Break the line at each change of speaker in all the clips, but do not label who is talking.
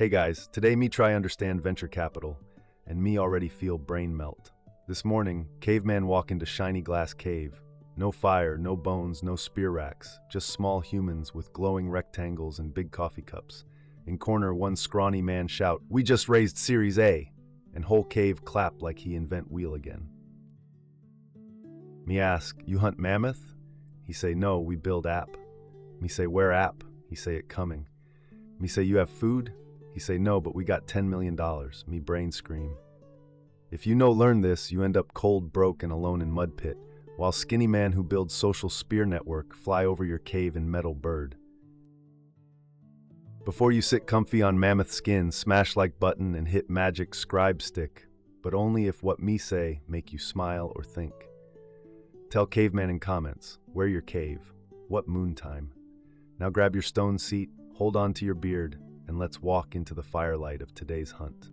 Hey guys, today me try understand venture capital, and me already feel brain melt. This morning, Caveman walk into shiny glass cave. No fire, no bones, no spear racks, just small humans with glowing rectangles and big coffee cups. In corner, one scrawny man shout, "We just raised Series A!" And whole cave clap like he invent wheel again. Me ask, "You hunt mammoth?" He say, "No, we build app." Me say, "Where app?" He say, "It coming." Me say, "You have food?" He say, "No, but we got $10 million. Me brain scream. If you no learn this, you end up cold, broke, and alone in mud pit, while skinny man who builds social spear network fly over your cave in metal bird. Before you sit comfy on mammoth skin, smash like button and hit magic scribe stick, but only if what me say make you smile or think. Tell Caveman in comments, where your cave, what moon time. Now grab your stone seat, hold on to your beard, and let's walk into the firelight of today's hunt.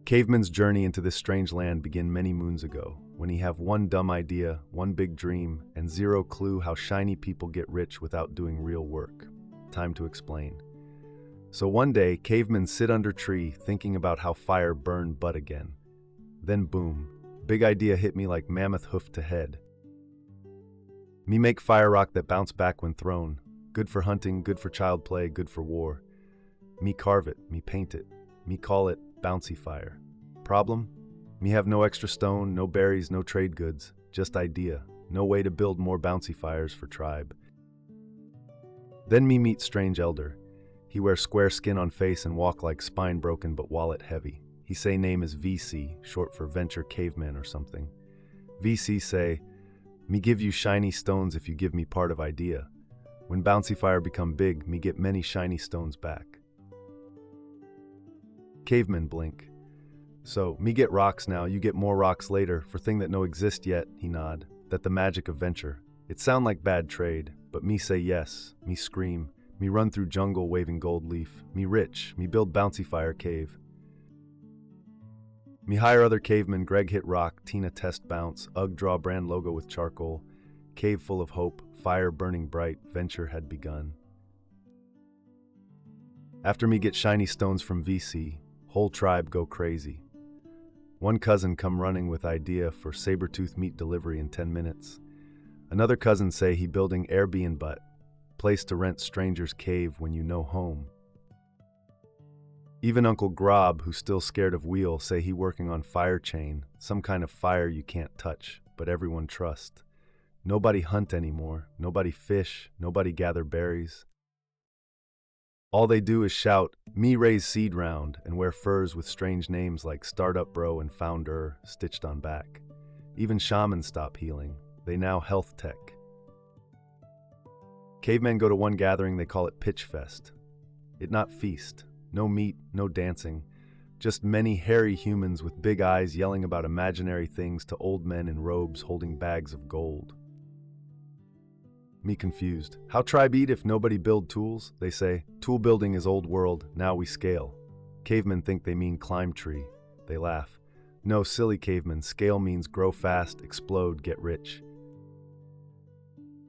Caveman's journey into this strange land began many moons ago, when he have one dumb idea, one big dream, and zero clue how shiny people get rich without doing real work. Time to explain. So one day, Caveman sit under tree thinking about how fire burned butt again. Then boom, big idea hit me like mammoth hoof to head. Me make fire rock that bounce back when thrown. Good for hunting, good for child play, good for war. Me carve it, me paint it, me call it bouncy fire. Problem? Me have no extra stone, no berries, no trade goods, just idea. No way to build more bouncy fires for tribe. Then me meet strange elder. He wear square skin on face and walk like spine broken but wallet heavy. He say name is VC, short for Venture Caveman or something. VC say, "Me give you shiny stones if you give me part of idea. When bouncy fire become big, me get many shiny stones back." Caveman blink. "So, me get rocks now, you get more rocks later, for thing that no exist yet," he nod. "That the magic of venture. It sound like bad trade, but me say yes, me scream, me run through jungle waving gold leaf, me rich, me build bouncy fire cave. Me hire other cavemen, Greg hit rock, Tina test bounce, Ugg draw brand logo with charcoal, cave full of hope, fire burning bright, venture had begun. After me get shiny stones from VC, whole tribe go crazy. One cousin come running with idea for saber-tooth meat delivery in 10 minutes. Another cousin say he building Airbnb, place to rent strangers' cave when you no home. Even Uncle Grob, who's still scared of wheel, say he working on fire chain, some kind of fire you can't touch, but everyone trust. Nobody hunt anymore, nobody fish, nobody gather berries. All they do is shout, "Me raise seed round," and wear furs with strange names like Startup Bro and Founder stitched on back. Even shamans stop healing. They now health tech. Cavemen go to one gathering, they call it Pitch Fest. It not feast. No meat, no dancing. Just many hairy humans with big eyes yelling about imaginary things to old men in robes holding bags of gold. Me confused. How tribe eat if nobody build tools? They say, tool building is old world, now we scale. Cavemen think they mean climb tree. They laugh. No, silly cavemen, scale means grow fast, explode, get rich.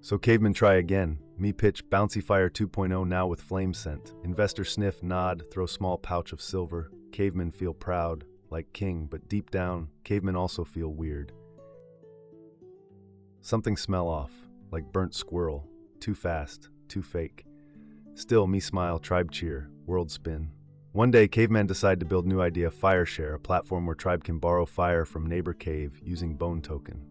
So cavemen try again. Me pitch bouncy fire 2.0 now with flame scent. Investor sniff, nod, throw small pouch of silver. Cavemen feel proud, like king, but deep down, cavemen also feel weird. Something smell off. Like burnt squirrel, too fast, too fake. Still, me smile, tribe cheer, world spin. One day, Caveman decide to build new idea Fire Share, a platform where tribe can borrow fire from neighbor cave using bone token.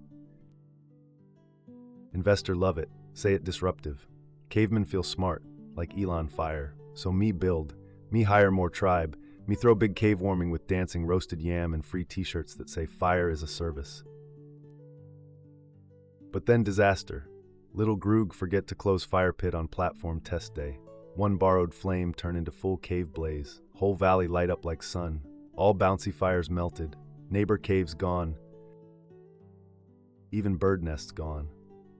Investor love it, say it disruptive. Caveman feel smart, like Elon Fire. So me build, me hire more tribe, me throw big cave warming with dancing roasted yam and free t-shirts that say fire is a service. But then disaster. Little Groog forget to close fire pit on platform test day. One borrowed flame turn into full cave blaze. Whole valley light up like sun. All bouncy fires melted. Neighbor caves gone. Even bird nests gone.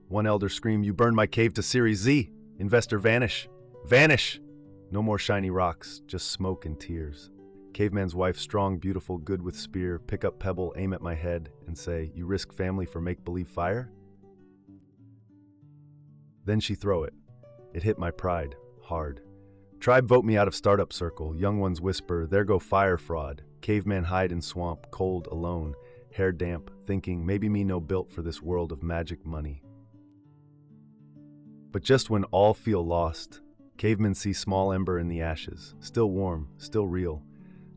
One elder scream, "You burned my cave to Series Z! Investor vanish! Vanish!" No more shiny rocks, just smoke and tears. Caveman's wife, strong, beautiful, good with spear, pick up pebble, aim at my head, and say, "You risk family for make-believe fire?" Then she throw it. It hit my pride, hard. Tribe vote me out of startup circle. Young ones whisper, there go fire fraud. Caveman hide in swamp, cold, alone, hair damp, thinking, maybe me no built for this world of magic money. But just when all feel lost, cavemen see small ember in the ashes, still warm, still real.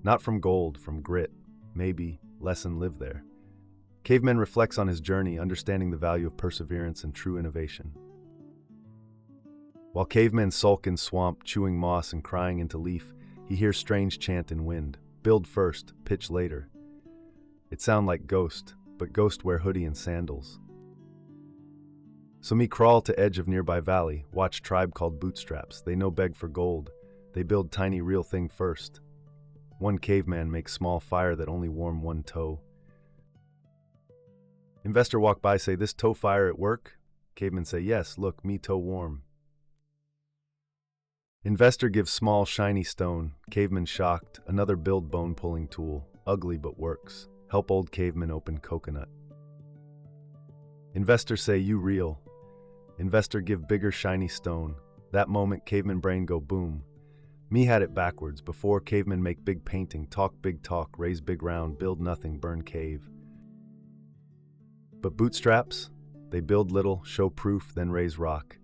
Not from gold, from grit. Maybe, lesson live there. Caveman reflects on his journey, understanding the value of perseverance and true innovation. While cavemen sulk in swamp, chewing moss and crying into leaf, he hears strange chant in wind. Build first, pitch later. It sound like ghost, but ghost wear hoodie and sandals. So me crawl to edge of nearby valley, watch tribe called bootstraps. They no beg for gold. They build tiny real thing first. One caveman makes small fire that only warm one toe. Investor walk by, say, this toe fire at work? Caveman say, yes, look, me toe warm. Investor gives small shiny stone. Caveman shocked, another build bone pulling tool. Ugly but works. Help old caveman open coconut. Investor say, you real. Investor give bigger shiny stone. That moment caveman brain go boom. Me had it backwards. Before caveman make big painting, talk big talk, raise big round, build nothing, burn cave. But bootstraps? They build little, show proof, then raise rock.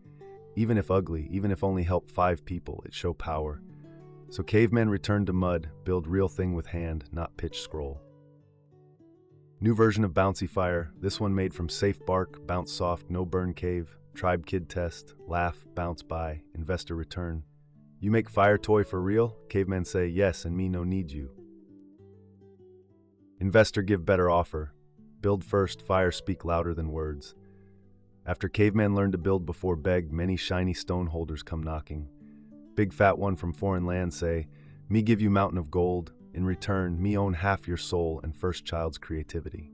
Even if ugly, even if only help 5 people, it show power. So caveman return to mud, build real thing with hand, not pitch scroll. New version of bouncy fire, this one made from safe bark, bounce soft, no burn cave. Tribe kid test, laugh, bounce by, investor return. You make fire toy for real? Caveman say, yes, and me no need you. Investor give better offer. Build first, fire speak louder than words. After caveman learned to build before beg, many shiny stone holders come knocking. Big fat one from foreign land say, me give you mountain of gold. In return, me own half your soul and first child's creativity.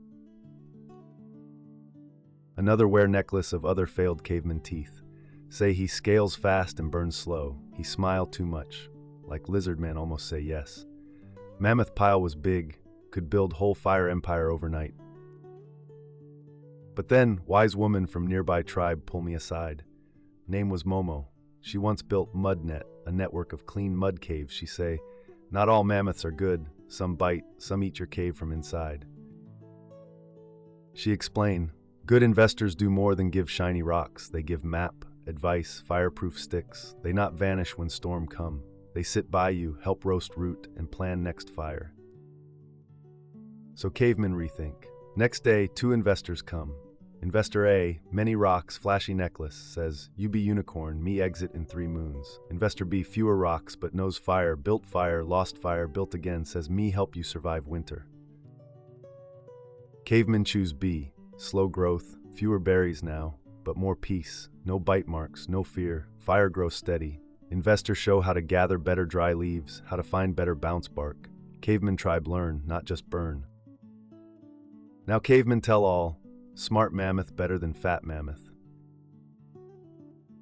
Another wear necklace of other failed caveman teeth. Say he scales fast and burns slow. He smile too much. Like lizard man almost say yes. Mammoth pile was big, could build whole fire empire overnight. But then, wise woman from nearby tribe pull me aside. Name was Momo. She once built mud net, a network of clean mud caves. She say, not all mammoths are good. Some bite, some eat your cave from inside. She explained, good investors do more than give shiny rocks. They give map, advice, fireproof sticks. They not vanish when storm come. They sit by you, help roast root, and plan next fire. So cavemen rethink. Next day, 2 investors come. Investor A, many rocks, flashy necklace, says, you be unicorn, me exit in 3 moons. Investor B, fewer rocks, but knows fire, built fire, lost fire, built again, says, me help you survive winter. Cavemen choose B, slow growth, fewer berries now, but more peace, no bite marks, no fear, fire grows steady. Investors show how to gather better dry leaves, how to find better bounce bark. Caveman tribe learn, not just burn. Now cavemen tell all, smart mammoth better than fat mammoth.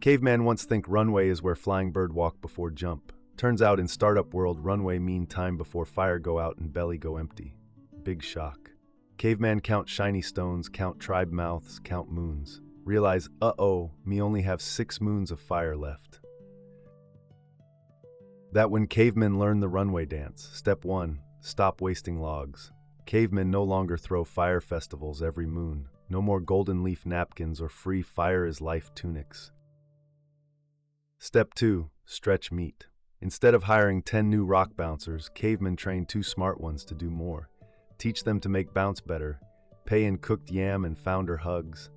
Caveman once think runway is where flying bird walk before jump. Turns out in startup world, runway mean time before fire go out and belly go empty. Big shock. Caveman count shiny stones, count tribe mouths, count moons. Realize, uh-oh, me only have 6 moons of fire left. That when cavemen learn the runway dance. Step 1, stop wasting logs. Cavemen no longer throw fire festivals every moon. No more golden leaf napkins or free fire is life tunics. Step 2, stretch meat. Instead of hiring 10 new rock bouncers, cavemen train 2 smart ones to do more. Teach them to make bounce better. Pay in cooked yam and founder hugs.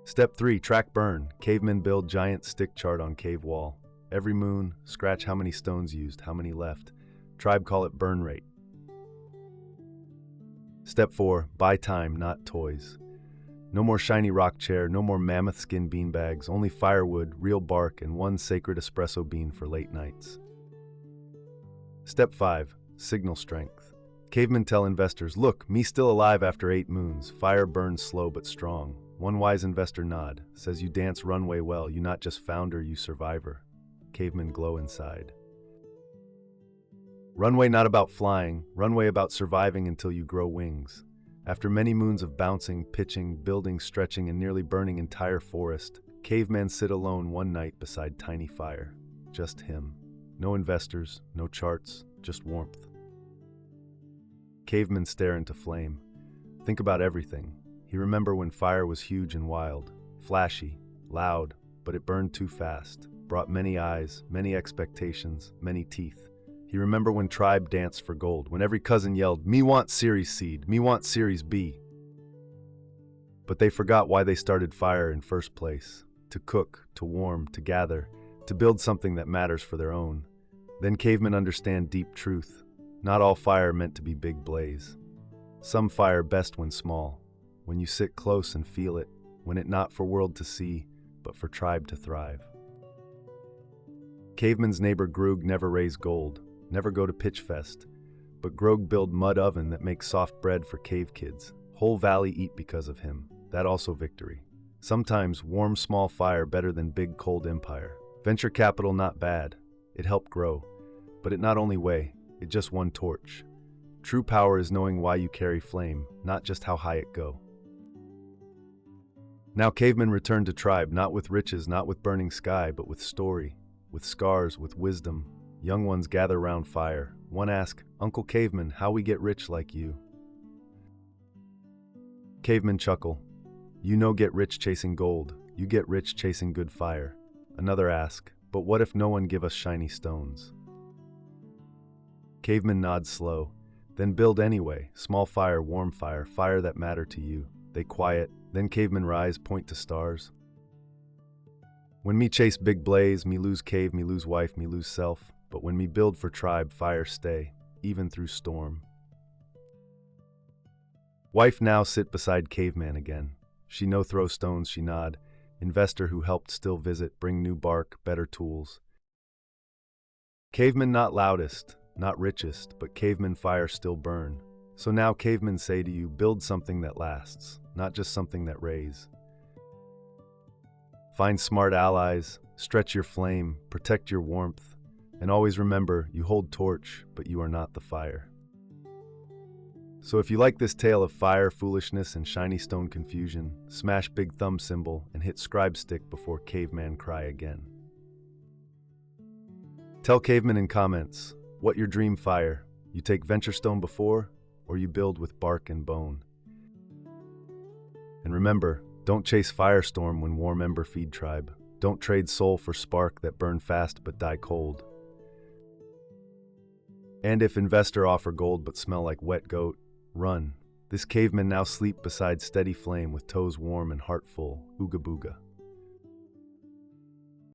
Step 3, track burn. Cavemen build giant stick chart on cave wall. Every moon, scratch how many stones used, how many left. Tribe call it burn rate. Step 4, buy time, not toys. No more shiny rock chair, no more mammoth skin beanbags, only firewood, real bark, and 1 sacred espresso bean for late nights. Step 5, signal strength. Cavemen tell investors, look, me still alive after 8 moons. Fire burns slow but strong. One wise investor nod, says you dance runway well, you not just founder, you survivor. Cavemen glow inside. Runway not about flying, runway about surviving until you grow wings. After many moons of bouncing, pitching, building, stretching, and nearly burning entire forest, cavemen sit alone one night beside tiny fire. just him. No investors, no charts, just warmth. Cavemen stare into flame. Think about everything. He remembered when fire was huge and wild, flashy, loud, but it burned too fast, brought many eyes, many expectations, many teeth. He remembered when tribe danced for gold, when every cousin yelled, "Me want Series Seed, me want Series B." But they forgot why they started fire in first place. To cook, to warm, to gather, to build something that matters for their own. Then cavemen understand deep truth. Not all fire meant to be big blaze. Some fire best when small, when you sit close and feel it, when it not for world to see, but for tribe to thrive. Caveman's neighbor Grog never raise gold, never go to pitch fest, but Grog build mud oven that makes soft bread for cave kids. Whole valley eat because of him. That also victory. Sometimes warm small fire better than big cold empire. Venture capital not bad. It helped grow. But it not only way, it just one torch. True power is knowing why you carry flame, not just how high it go. Now cavemen return to tribe, not with riches, not with burning sky, but with story, with scars, with wisdom. Young ones gather round fire. One ask, "Uncle Caveman, how we get rich like you?" Cavemen chuckle. "You no get rich chasing gold, you get rich chasing good fire." Another ask, "But what if no one give us shiny stones?" Cavemen nod slow. Then build anyway, small fire, warm fire, fire that matter to you. They quiet, then cavemen rise, point to stars. When me chase big blaze, me lose cave, me lose wife, me lose self. But when me build for tribe, fire stay, even through storm. Wife now sit beside caveman again. She no throw stones, she nod. Investor who helped still visit, bring new bark, better tools. Caveman not loudest, not richest, but caveman fire still burn. So now cavemen say to you, build something that lasts, not just something that raise. Find smart allies, stretch your flame, protect your warmth, and always remember, you hold torch, but you are not the fire. So if you like this tale of fire, foolishness, and shiny stone confusion, smash big thumb symbol and hit scribe stick before caveman cry again. Tell caveman in comments, what your dream fire? You take venture stone before, or you build with bark and bone? And remember, don't chase firestorm when warm ember feed tribe. Don't trade soul for spark that burn fast but die cold. And if investor offer gold but smell like wet goat, run. This caveman now sleep beside steady flame with toes warm and heart full. Ooga booga.